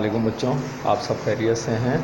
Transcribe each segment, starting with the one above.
वालेकुम बच्चों, आप सब खैरियत से हैं।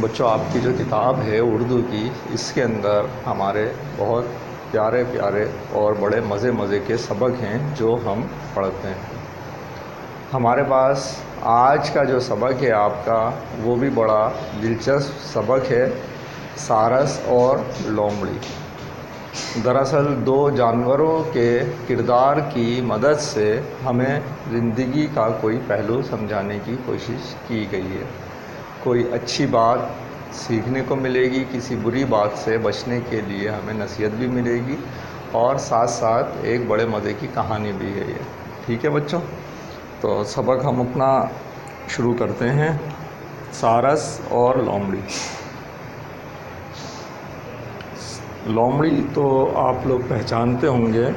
बच्चों, आपकी जो किताब है उर्दू की, इसके अंदर हमारे बहुत प्यारे प्यारे और बड़े मज़े मज़े के सबक हैं जो हम पढ़ते हैं। हमारे पास आज का जो सबक है आपका, वो भी बड़ा दिलचस्प सबक है, सारस और लोमड़ी। दरअसल दो जानवरों के किरदार की मदद से हमें ज़िंदगी का कोई पहलू समझाने की कोशिश की गई है। कोई अच्छी बात सीखने को मिलेगी, किसी बुरी बात से बचने के लिए हमें नसीहत भी मिलेगी और साथ साथ एक बड़े मज़े की कहानी भी है ये। ठीक है बच्चों, तो सबक हम अपना शुरू करते हैं। सारस और लोमड़ी। लोमड़ी तो आप लोग पहचानते होंगे,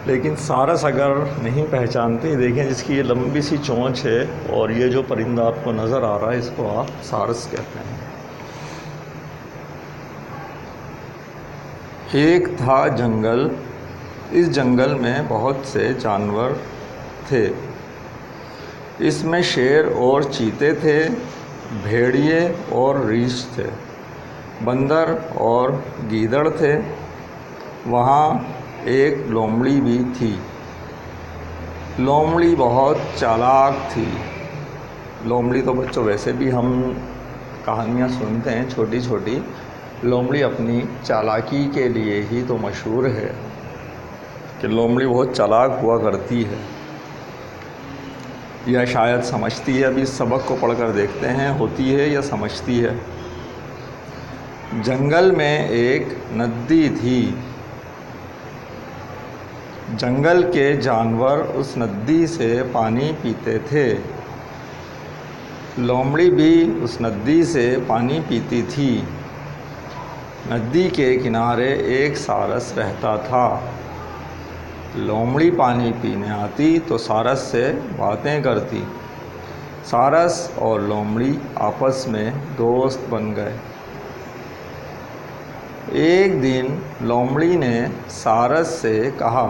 लेकिन सारस अगर नहीं पहचानते, देखें जिसकी ये लंबी सी चोंच है और ये जो परिंदा आपको नज़र आ रहा है, इसको आप सारस कहते हैं। एक था जंगल। इस जंगल में बहुत से जानवर थे। इसमें शेर और चीते थे, भेड़िए और रीछ थे, बंदर और गीदड़ थे। वहाँ एक लोमड़ी भी थी। लोमड़ी बहुत चालाक थी। लोमड़ी तो बच्चों वैसे भी हम कहानियाँ सुनते हैं छोटी छोटी। लोमड़ी अपनी चालाकी के लिए ही तो मशहूर है कि लोमड़ी बहुत चालाक हुआ करती है, या शायद समझती है। अभी इस सबक को पढ़कर देखते हैं, होती है या समझती है। जंगल में एक नदी थी। जंगल के जानवर उस नदी से पानी पीते थे। लोमड़ी भी उस नदी से पानी पीती थी। नदी के किनारे एक सारस रहता था। लोमड़ी पानी पीने आती तो सारस से बातें करती। सारस और लोमड़ी आपस में दोस्त बन गए। एक दिन लोमड़ी ने सारस से कहा,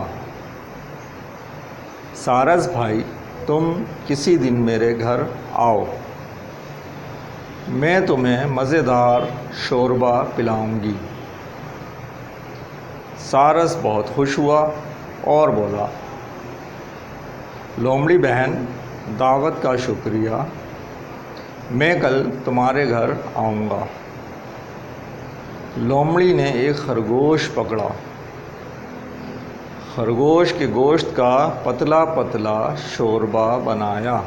सारस भाई, तुम किसी दिन मेरे घर आओ, मैं तुम्हें मज़ेदार शोरबा पिलाऊंगी। सारस बहुत खुश हुआ और बोला, लोमड़ी बहन, दावत का शुक्रिया, मैं कल तुम्हारे घर आऊँगा। लोमड़ी ने एक खरगोश पकड़ा। खरगोश के गोश्त का पतला पतला शोरबा बनाया।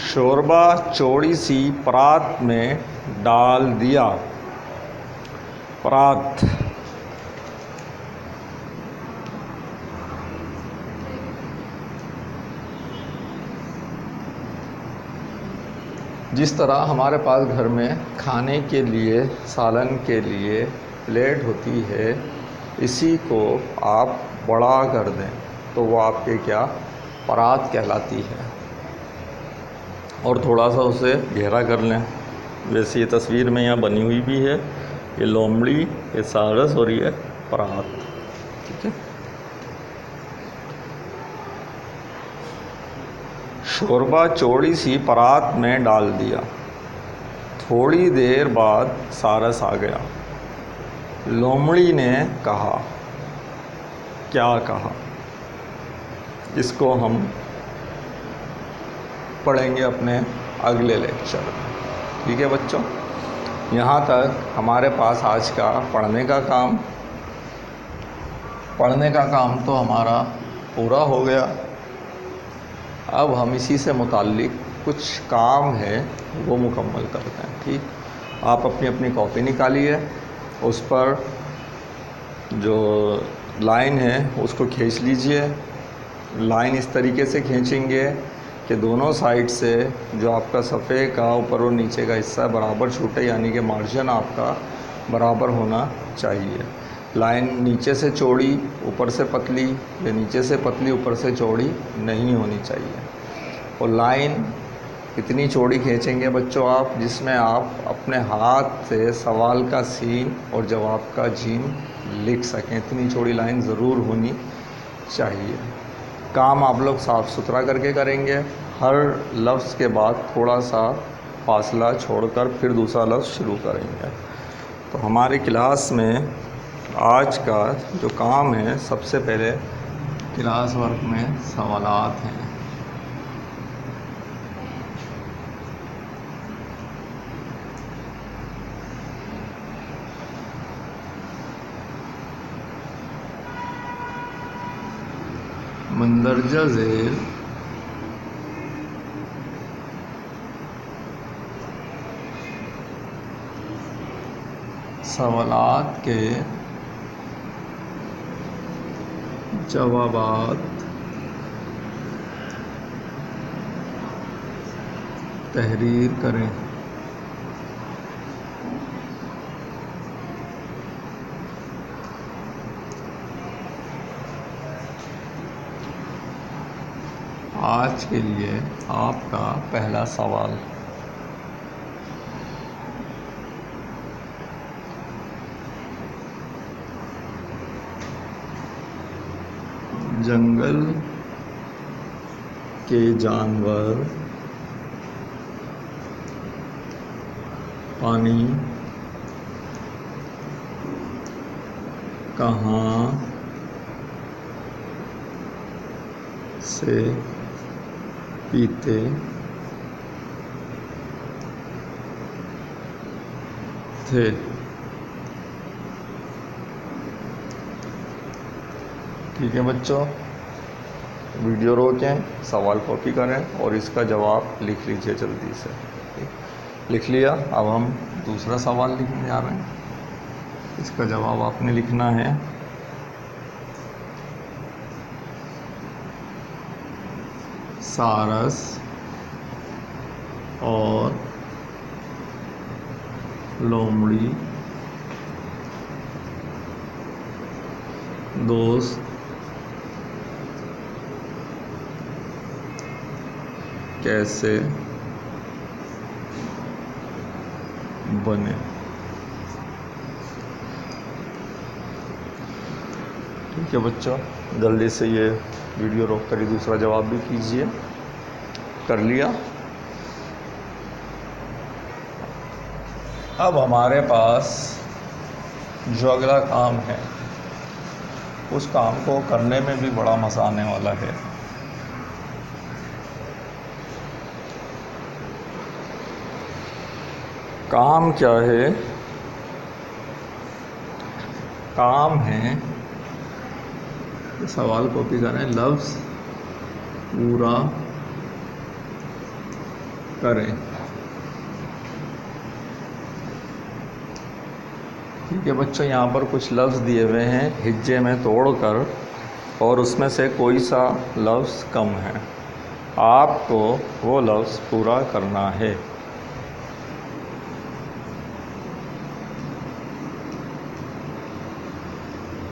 शोरबा चौड़ी सी परात में डाल दिया। परात जिस तरह हमारे पास घर में खाने के लिए, सालन के लिए प्लेट होती है, इसी को आप बड़ा कर दें तो वो आपके क्या, परात कहलाती है। और थोड़ा सा उसे गहरा कर लें। वैसे ये तस्वीर में यहाँ बनी हुई भी है, ये लोमड़ी, ये सारस और ये परात। ठीक है। शोरबा चौड़ी सी परात में डाल दिया। थोड़ी देर बाद सारस आ गया। लोमड़ी ने कहा, क्या कहा, इसको हम पढ़ेंगे अपने अगले लेक्चर में। ठीक है बच्चों, यहाँ तक हमारे पास आज का पढ़ने का काम तो हमारा पूरा हो गया। अब हम इसी से मुताल्लिक कुछ काम है वो मुकम्मल करते हैं। ठीक, आप अपनी अपनी कॉपी निकालिए, उस पर जो लाइन है उसको खींच लीजिए। लाइन इस तरीके से खींचेंगे कि दोनों साइड से जो आपका सफ़े का ऊपर और नीचे का हिस्सा बराबर छूटे, यानी कि मार्जिन आपका बराबर होना चाहिए। लाइन नीचे से चौड़ी ऊपर से पतली, या नीचे से पतली ऊपर से चौड़ी नहीं होनी चाहिए। और लाइन इतनी चौड़ी खींचेंगे बच्चों आप, जिसमें आप अपने हाथ से सवाल का सीन और जवाब का जीम लिख सकें। इतनी चौड़ी लाइन ज़रूर होनी चाहिए। काम आप लोग साफ़ सुथरा करके करेंगे, हर लफ्ज़ के बाद थोड़ा सा फासला छोड़कर फिर दूसरा लफ्ज़ शुरू करेंगे। तो हमारी क्लास में आज का जो काम है, सबसे पहले क्लास वर्क में सवालात हैं। मंदरजा ज़ेल सवालात के जवाबात तहरीर करें। आज के लिए आपका पहला सवाल, जंगल के जानवर पानी कहाँ से पीते थे? ठीक है बच्चों, वीडियो रोकें, सवाल कॉपी करें और इसका जवाब लिख लीजिए जल्दी से। लिख लिया? अब हम दूसरा सवाल लिखने जा रहे हैं। इसका जवाब आपने लिखना है। सारस और लोमड़ी दोस्त कैसे बने? ठीक है बच्चों, जल्दी से ये वीडियो रोक कर ही दूसरा जवाब भी कीजिए। कर लिया? अब हमारे पास जो अगला काम है, उस काम को करने में भी बड़ा मज़ा आने वाला है। काम क्या है? काम है, सवाल कॉपी करें, लफ्ज़ पूरा करें। ठीक है बच्चों, यहाँ पर कुछ लफ्ज़ दिए हुए हैं हिज्जे में तोड़कर, और उसमें से कोई सा लफ्ज़ कम है। आपको वो लफ्ज़ पूरा करना है।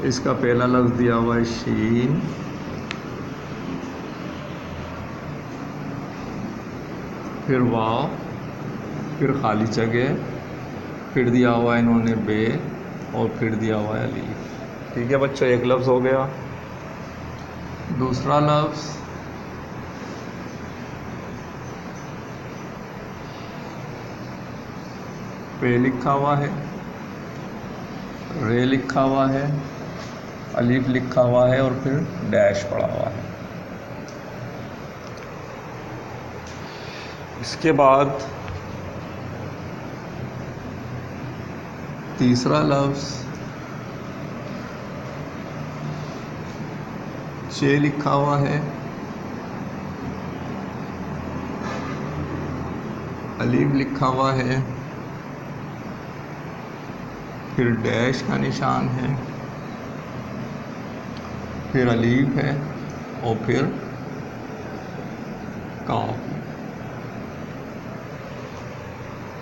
इसका पहला लफ्ज़ दिया हुआ है शीन, फिर वाव, फिर खाली जगह, फिर दिया हुआ है इन्होंने बे, और फिर दिया हुआ है अलीफ। ठीक है बच्चों, एक लफ्ज़ हो गया। दूसरा लफ्ज़ पे लिखा हुआ है, रे लिखा हुआ है, अलीफ लिखा हुआ है और फिर डैश पड़ा हुआ है। इसके बाद तीसरा लफ्ज़ चे लिखा हुआ है, अलीफ लिखा हुआ है, फिर डैश का निशान है, फिर अलीफ है और फिर काफ।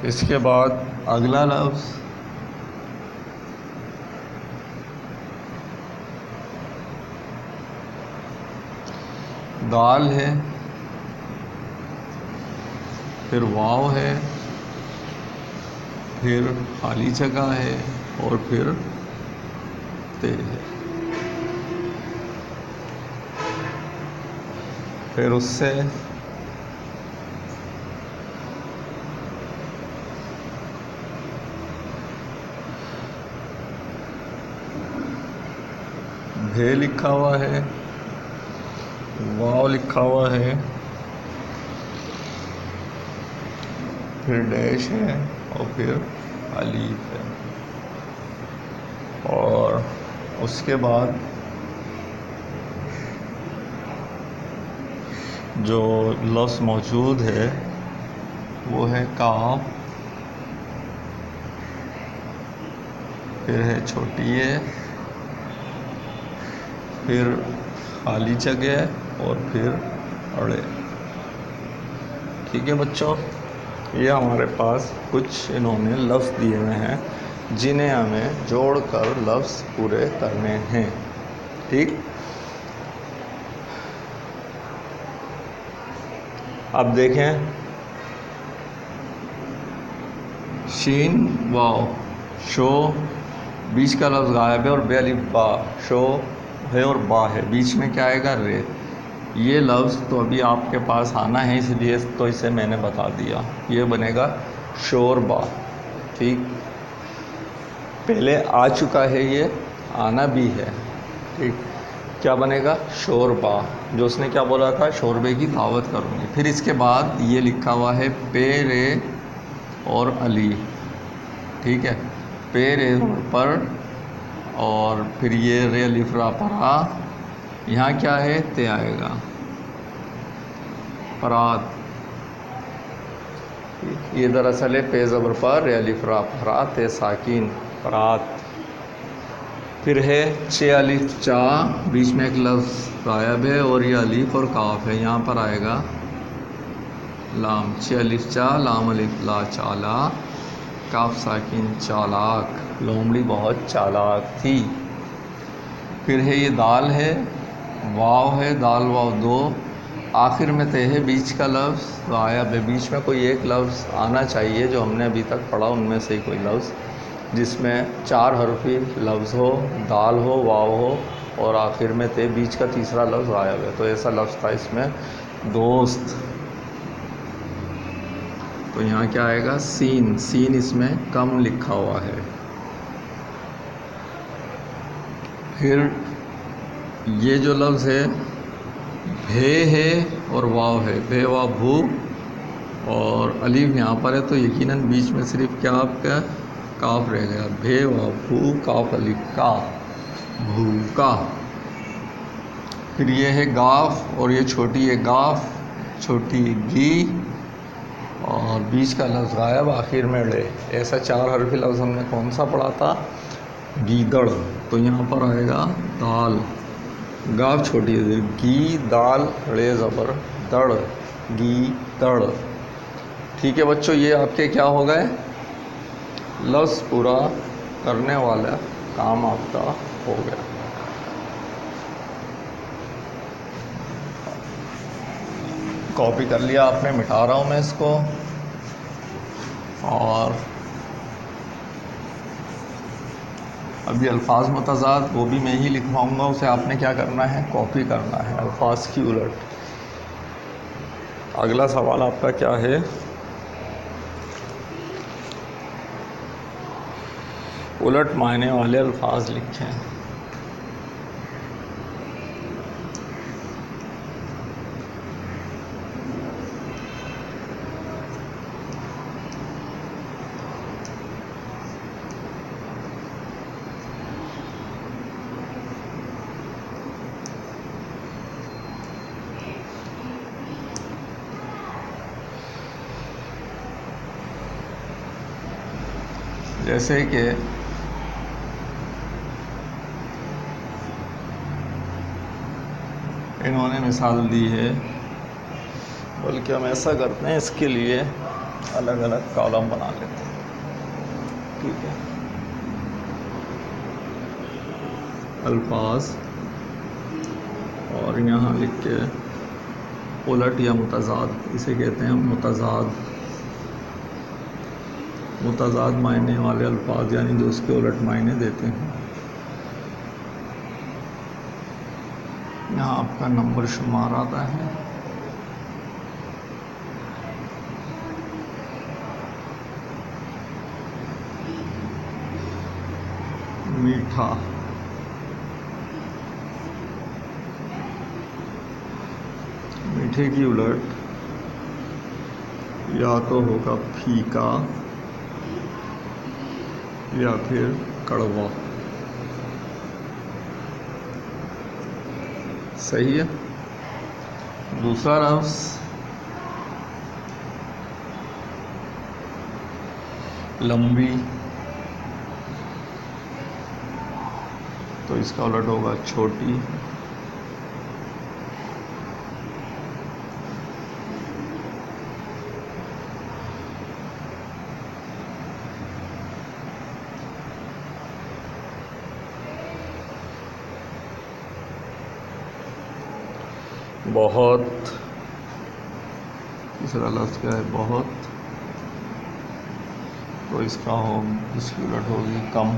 इसके बाद अगला लफ्ज़ दाल है, फिर वाव है, फिर खाली जगह है और फिर ते है। फिर उससे भे लिखा हुआ है, वाव लिखा हुआ है, फिर डैश है और फिर अलीफ है। और उसके बाद जो लफ्ज़ मौजूद है वो है काफ, फिर है छोटी है, फिर खाली जगह और फिर अड़े। ठीक है बच्चों, ये हमारे पास कुछ इन्होंने लफ्ज़ दिए हुए हैं जिन्हें हमें जोड़कर लफ्ज़ पूरे करने हैं। ठीक, अब देखें, शीन वाव शो, बीच का लफ्ज़ गायब है और बे अलिफ बा, शो है और बा है, बीच में क्या आएगा रे। ये लफ्ज़ तो अभी आपके पास आना है, इसलिए तो इसे मैंने बता दिया। ये बनेगा शोरबा। ठीक, पहले आ चुका है, ये आना भी है। ठीक, क्या बनेगा शोरबा। जो उसने क्या बोला था, शोरबे की दावत करूँगी। फिर इसके बाद ये लिखा हुआ है पे रे और अली। ठीक है, पे रे पर और फिर ये रे अलिफ रा परा, यहाँ क्या है ते आएगा, परात। ये दरअसल है पे ज़बर पर रे अलिफ रा परा ते साकिन, परात। फिर है चे अलिफ चा, बीच में एक लफ्ज़ गायब है और ये अलिफ और काफ है, यहाँ पर आएगा लाम। चे अलिफ चा लाम अलिफ ला चाला, काफ साकिन चालाक, लोमड़ी बहुत चालाक थी। फिर है ये दाल है, वाव है, दाल वाव दो, आखिर में ते है, बीच का लफ्ज़ गायब है। बीच में कोई एक लफ्ज़ आना चाहिए जो हमने अभी तक पढ़ा उनमें से ही कोई लफ्ज़ जिसमें 4 हरफी लफ्ज़ हो, दाल हो, वाव हो और आखिर में ते, बीच का तीसरा लफ्ज़ गायब है। तो ऐसा लफ्ज़ था इसमें दोस्त, तो यहाँ क्या आएगा सीन। सीन इसमें कम लिखा हुआ है। फिर ये जो लफ्ज़ है भे है और वाव है, भे वाव भू और अलीफ यहाँ पर है, तो यकीनन बीच में सिर्फ क्या आपका काफ रह गया, भे वाव भू काफ अलीफ का, भूका। फिर ये है गाफ और ये छोटी है गाफ, छोटी गी और बीच का लफ्ज़ गायब, आखिर में ड़े। ऐसा 4 हरफी लफ्ज़ हमने कौन सा पढ़ा था, गीदड़। तो यहाँ पर आएगा दाल, गाफ छोटी है, गी दाल ड़े ज़बर दड़, गी दड़। ठीक है बच्चों, ये आपके क्या हो गए, लफ्ज़ पूरा करने वाला काम आपका हो गया। कॉपी कर लिया आपने, मिटा रहा हूँ मैं इसको। और अभी अल्फाज मुतज़ाद वो भी मैं ही लिखवाऊँगा, उसे आपने क्या करना है, कॉपी करना है, अल्फाज की उलट। अगला सवाल आपका क्या है, उलट मायने वाले अल्फाज लिखें। जैसे कि इन्होंने मिसाल दी है, बल्कि हम ऐसा करते हैं, इसके लिए अलग अलग कॉलम बना लेते हैं। ठीक है, अल्फाज और यहाँ लिख के उलट या मुतज़ाद, इसे कहते हैं मुतज़ाद। मुतज़ाद मायने वाले अल्फाज यानी जो उसके उलट मायने देते हैं। यहाँ आपका नंबर शुमार आता है। मीठा, मीठे की उलट या तो होगा फीका या फिर कड़वा। सही है। दूसरा लफ्ज़ लंबी, तो इसका उलट होगा छोटी। बहुत, तीसरा लफ्ज़ क्या है? बहुत, तो इसकी उलट होगी कम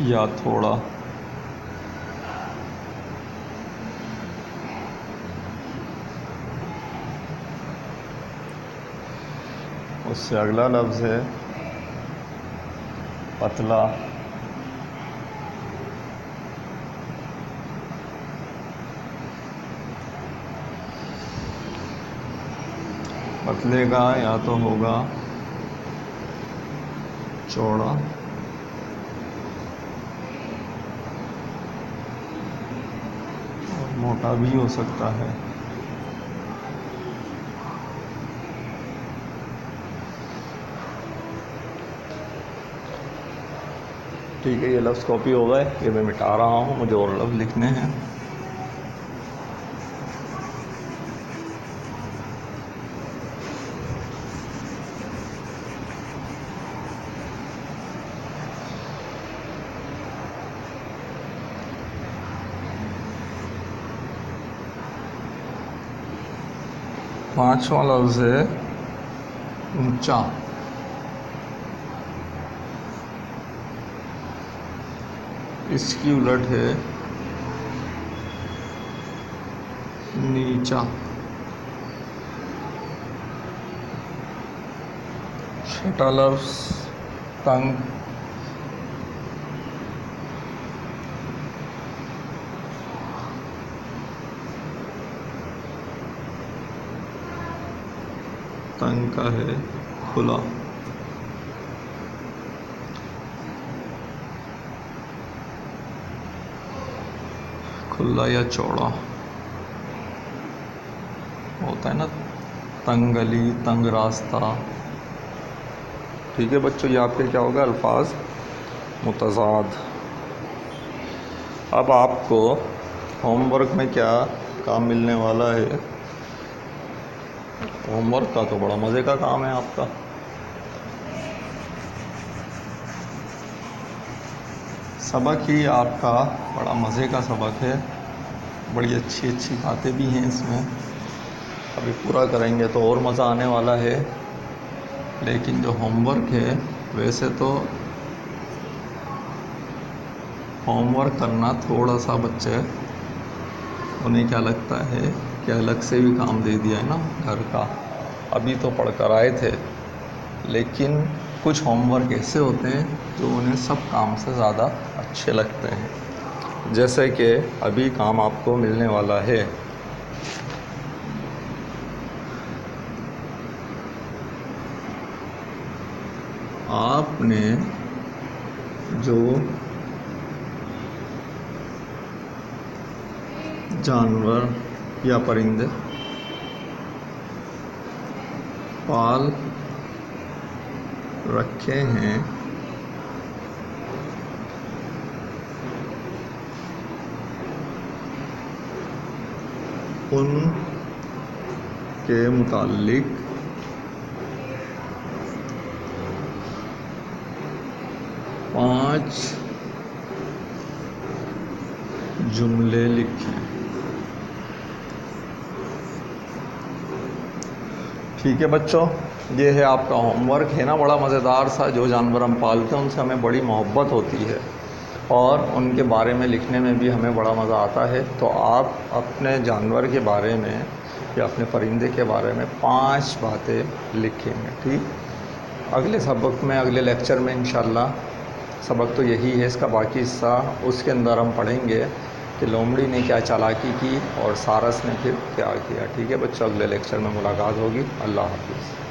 या थोड़ा। उससे अगला लफ्ज़ है पतला, पतले का या तो होगा चौड़ा और मोटा भी हो सकता है। ठीक है, ये लफ्ज़ कॉपी हो गए, ये मैं मिटा रहा हूँ, मुझे और लफ्ज़ लिखने हैं। पांचवा लफ्ज़ है ऊंचा। इसकी उलट है नीचा। छठा लफ्ज़ तंग। तंग का है खुला। खुला या चौड़ा होता है ना, तंग गली, तंग रास्ता। ठीक है बच्चों, ये आपके क्या होगा? अल्फाज मुतज़ाद। अब आपको होमवर्क में क्या काम मिलने वाला है? होमवर्क का तो बड़ा मज़े का काम है आपका। सबक ही आपका बड़ा मज़े का सबक है, बड़ी अच्छी अच्छी बातें भी हैं इसमें। अभी पूरा करेंगे तो और मज़ा आने वाला है। लेकिन जो होमवर्क है, वैसे तो होमवर्क करना थोड़ा सा बच्चे उन्हें क्या लगता है कि अलग से भी काम दे दिया है ना घर का। अभी तो पढ़ कर आए थे, लेकिन कुछ होमवर्क ऐसे होते हैं जो उन्हें सब काम से ज़्यादा अच्छे लगते हैं। जैसे कि अभी काम आपको मिलने वाला है। आपने जो जानवर या परिंदे पाल रखे हैं, उनके मुताल्लिक 5 जुमले लिखें। ठीक है बच्चों, ये है आपका होमवर्क है ना, बड़ा मज़ेदार सा। जो जानवर हम पालते हैं उनसे हमें बड़ी मोहब्बत होती है और उनके बारे में लिखने में भी हमें बड़ा मज़ा आता है। तो आप अपने जानवर के बारे में या अपने परिंदे के बारे में 5 बातें लिखेंगे। ठीक, अगले सबक में, अगले लेक्चर में इंशाल्लाह, सबक तो यही है, इसका बाकी हिस्सा उसके अंदर हम पढ़ेंगे कि लोमड़ी ने क्या चालाकी की और सारस ने फिर क्या किया। ठीक है बच्चों, अगले लेक्चर में मुलाकात होगी। अल्लाह हाफिज़।